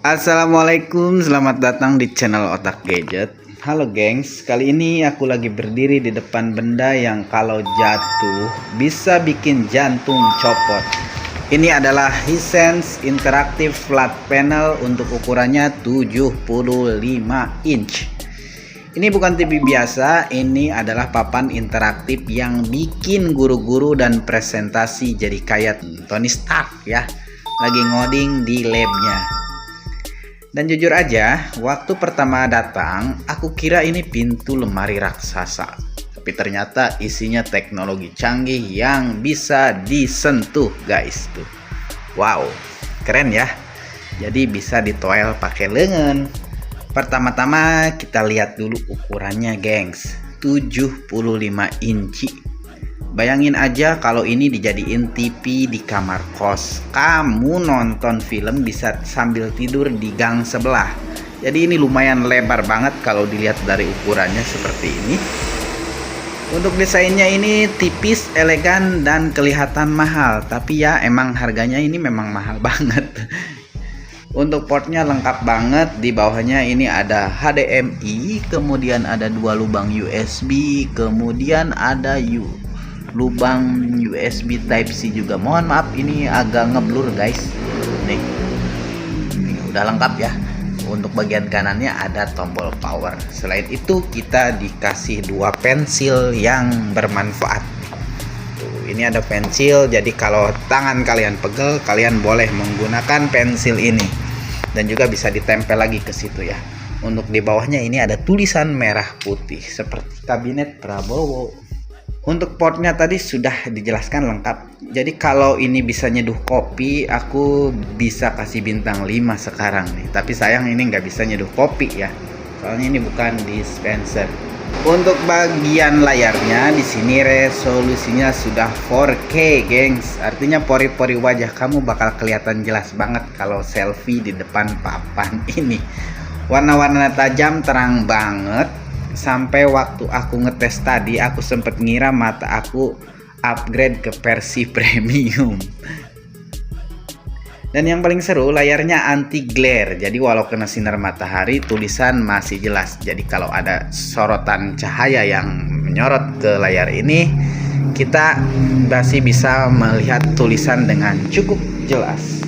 Assalamualaikum, selamat datang di channel Otak Gadget. Halo gengs, kali ini aku lagi berdiri di depan benda yang kalau jatuh bisa bikin jantung copot. Ini adalah Hisense Interactive Flat Panel untuk ukurannya 75 inch. Ini bukan TV biasa, ini adalah papan interaktif yang bikin guru-guru dan presentasi jadi kayak Tony Stark ya, lagi ngoding di labnya. Dan jujur aja, waktu pertama datang, aku kira ini pintu lemari raksasa. Tapi ternyata isinya teknologi canggih yang bisa disentuh, guys. Tuh. Wow, keren ya. Jadi bisa ditoel pakai lengan. Pertama-tama kita lihat dulu ukurannya, gengs. 75 inci. Bayangin aja kalau ini dijadiin TV di kamar kos. Kamu nonton film bisa sambil tidur di gang sebelah. Jadi ini lumayan lebar banget kalau dilihat dari ukurannya seperti ini. Untuk desainnya ini tipis, elegan, dan kelihatan mahal. Tapi ya emang harganya ini memang mahal banget. Untuk portnya lengkap banget. Di bawahnya ini ada HDMI, kemudian ada 2 lubang USB, kemudian ada lubang USB Type-C juga. Mohon maaf ini agak ngeblur guys. Nih, udah lengkap ya. Untuk bagian kanannya ada tombol power. Selain itu kita dikasih 2 pensil yang bermanfaat. Tuh, ini ada pensil, jadi kalau tangan kalian pegel, kalian boleh menggunakan pensil ini. Dan juga bisa ditempel lagi ke situ ya. Untuk di bawahnya ini ada tulisan merah putih seperti kabinet Prabowo. Untuk portnya tadi sudah dijelaskan lengkap. Jadi kalau ini bisa nyeduh kopi, aku bisa kasih bintang 5 sekarang nih. Tapi sayang ini nggak bisa nyeduh kopi ya. Soalnya ini bukan dispenser. Untuk bagian layarnya di sini resolusinya sudah 4K, gengs. Artinya pori-pori wajah kamu bakal kelihatan jelas banget kalau selfie di depan papan ini. Warna-warna tajam, terang banget. Sampai waktu aku ngetes tadi, aku sempet ngira mata aku upgrade ke versi premium. Dan yang paling seru, layarnya anti glare. Jadi walau kena sinar matahari, tulisan masih jelas. Jadi kalau ada sorotan cahaya yang menyorot ke layar ini, kita masih bisa melihat tulisan dengan cukup jelas.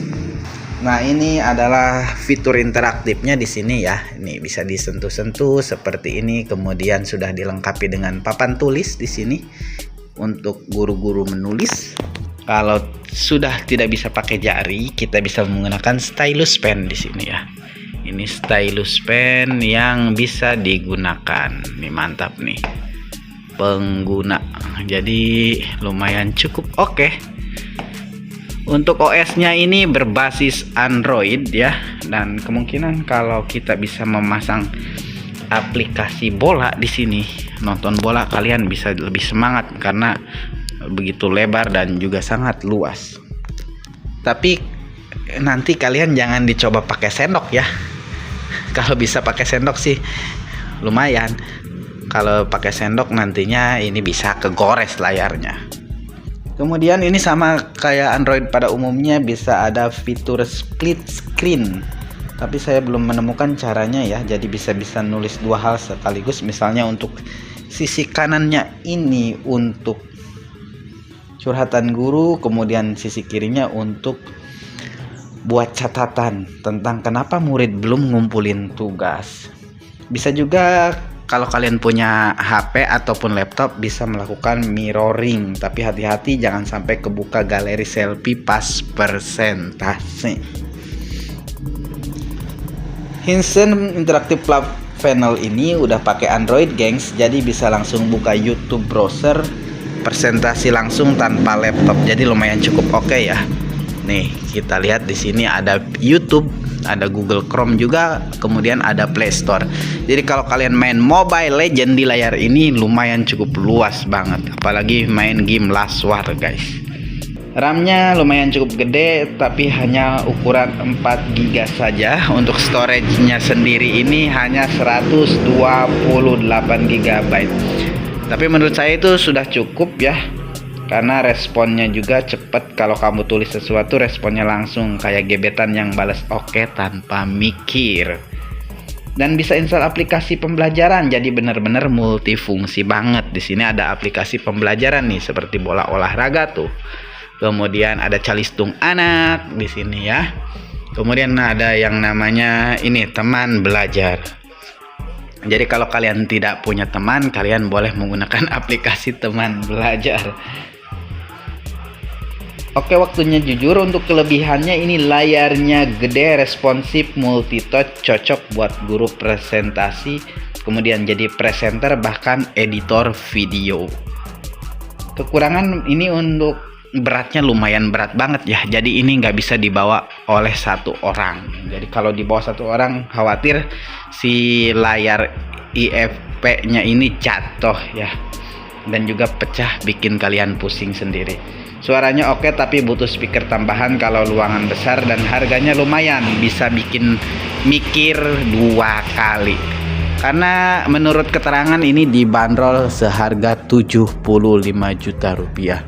Nah, ini adalah fitur interaktifnya di sini ya. Ini bisa disentuh-sentuh seperti ini. Kemudian sudah dilengkapi dengan papan tulis di sini untuk guru-guru menulis. Kalau sudah tidak bisa pakai jari, kita bisa menggunakan stylus pen di sini ya. Ini stylus pen yang bisa digunakan. Ini mantap nih. Pengguna. Jadi lumayan cukup oke. Untuk OS-nya ini berbasis Android ya, dan kemungkinan kalau kita bisa memasang aplikasi bola di sini, nonton bola kalian bisa lebih semangat karena begitu lebar dan juga sangat luas. Tapi nanti kalian jangan dicoba pakai sendok ya. Kalau bisa pakai sendok sih lumayan. Kalau pakai sendok nantinya ini bisa kegores layarnya. Kemudian ini sama kayak Android pada umumnya, bisa ada fitur split screen. Tapi saya belum menemukan caranya ya. Jadi bisa nulis 2 hal sekaligus. Misalnya untuk sisi kanannya ini untuk curhatan guru, kemudian sisi kirinya untuk buat catatan tentang kenapa murid belum ngumpulin tugas. Bisa juga kalau kalian punya HP ataupun laptop bisa melakukan mirroring, tapi hati-hati jangan sampai kebuka galeri selfie pas presentasi. Hisense Interactive Flat Panel ini udah pakai Android, gengs, jadi bisa langsung buka YouTube browser, presentasi langsung tanpa laptop. Jadi lumayan cukup oke ya. Nih, kita lihat di sini ada YouTube, ada Google Chrome juga, kemudian ada Play Store. Jadi kalau kalian main Mobile Legends di layar ini lumayan cukup luas banget, apalagi main game Last War, guys. RAM-nya lumayan cukup gede, tapi hanya ukuran 4 GB saja. Untuk storage-nya sendiri ini hanya 128 GB. Tapi menurut saya itu sudah cukup ya. karena responnya juga cepet. Kalau kamu tulis sesuatu responnya langsung, kayak gebetan yang balas oke tanpa mikir. Dan bisa install aplikasi pembelajaran, jadi benar-benar multifungsi banget. Di sini ada aplikasi pembelajaran nih seperti bola olahraga tuh. Kemudian ada calistung anak di sini ya. Kemudian ada yang namanya ini teman belajar. Jadi kalau kalian tidak punya teman, kalian boleh menggunakan aplikasi teman belajar. Oke, waktunya jujur. Untuk kelebihannya ini layarnya gede, responsif, multitouch, cocok buat guru presentasi, kemudian jadi presenter, bahkan editor video. Kekurangan ini untuk beratnya lumayan berat banget ya, jadi ini nggak bisa dibawa oleh satu orang. Jadi kalau dibawa satu orang khawatir si layar IFP nya ini jatuh ya, dan juga pecah, bikin kalian pusing sendiri. Suaranya oke, tapi butuh speaker tambahan kalau ruangan besar, dan harganya lumayan, bisa bikin mikir 2 kali. Karena menurut keterangan ini dibanderol seharga 75 juta rupiah.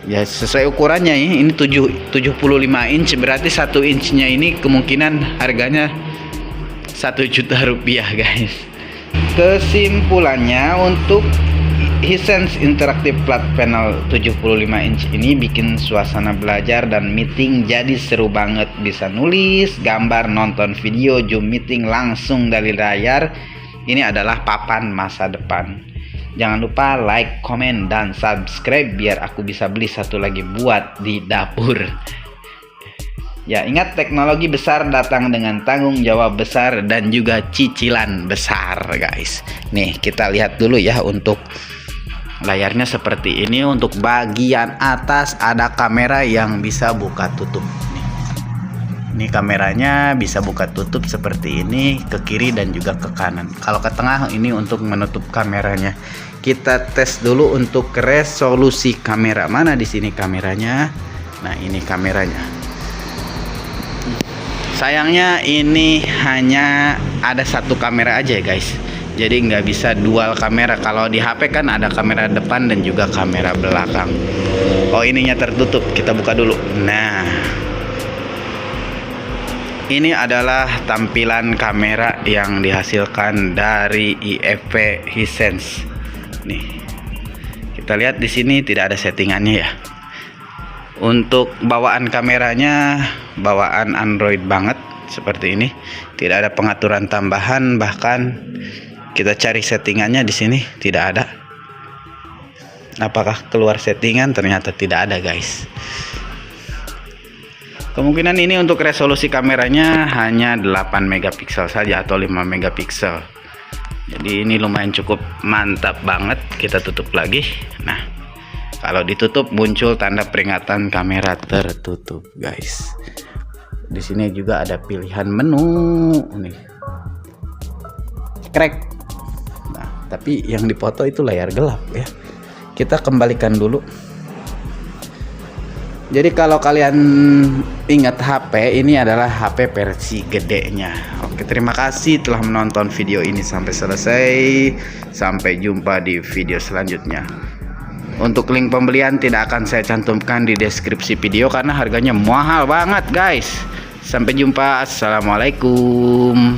Ya sesuai ukurannya ya, ini 75 inch, berarti 1 inchnya ini kemungkinan harganya 1 juta rupiah guys. Kesimpulannya, untuk Hisense Interactive Flat Panel 75 inch ini bikin suasana belajar dan meeting jadi seru banget. Bisa nulis, gambar, nonton video, Zoom meeting langsung dari layar. Ini adalah papan masa depan. Jangan lupa like, komen, dan subscribe biar aku bisa beli satu lagi buat di dapur. Ya, ingat, teknologi besar datang dengan tanggung jawab besar dan juga cicilan besar guys. Nih kita lihat dulu ya, untuk layarnya seperti ini. Untuk bagian atas ada kamera yang bisa buka tutup. Ini kameranya bisa buka tutup seperti ini, ke kiri dan juga ke kanan. Kalau ke tengah ini untuk menutup kameranya. Kita tes dulu untuk resolusi kamera. Mana di sini kameranya? Nah, ini kameranya. Sayangnya ini hanya ada satu kamera aja ya guys. Jadi nggak bisa dual kamera. Kalau di HP kan ada kamera depan dan juga kamera belakang. Oh, ininya tertutup. Kita buka dulu. Nah, ini adalah tampilan kamera yang dihasilkan dari IFP Hisense. Nih, kita lihat di sini tidak ada settingannya ya. Untuk bawaan kameranya bawaan Android banget seperti ini. Tidak ada pengaturan tambahan, bahkan kita cari settingannya di sini tidak ada. Apakah keluar settingan? Ternyata tidak ada guys. Kemungkinan ini untuk resolusi kameranya hanya 8 megapiksel saja atau 5 megapiksel. Jadi ini lumayan cukup mantap banget. Kita tutup lagi. Nah, kalau ditutup muncul tanda peringatan kamera tertutup guys. Di sini juga ada pilihan menu nih. Crack. Nah, tapi yang dipoto itu layar gelap ya. Kita kembalikan dulu. Jadi kalau kalian ingat HP, ini adalah HP versi gedenya. Oke, terima kasih telah menonton video ini sampai selesai. Sampai jumpa di video selanjutnya. Untuk link pembelian tidak akan saya cantumkan di deskripsi video karena harganya mahal banget guys. Sampai jumpa. Assalamualaikum.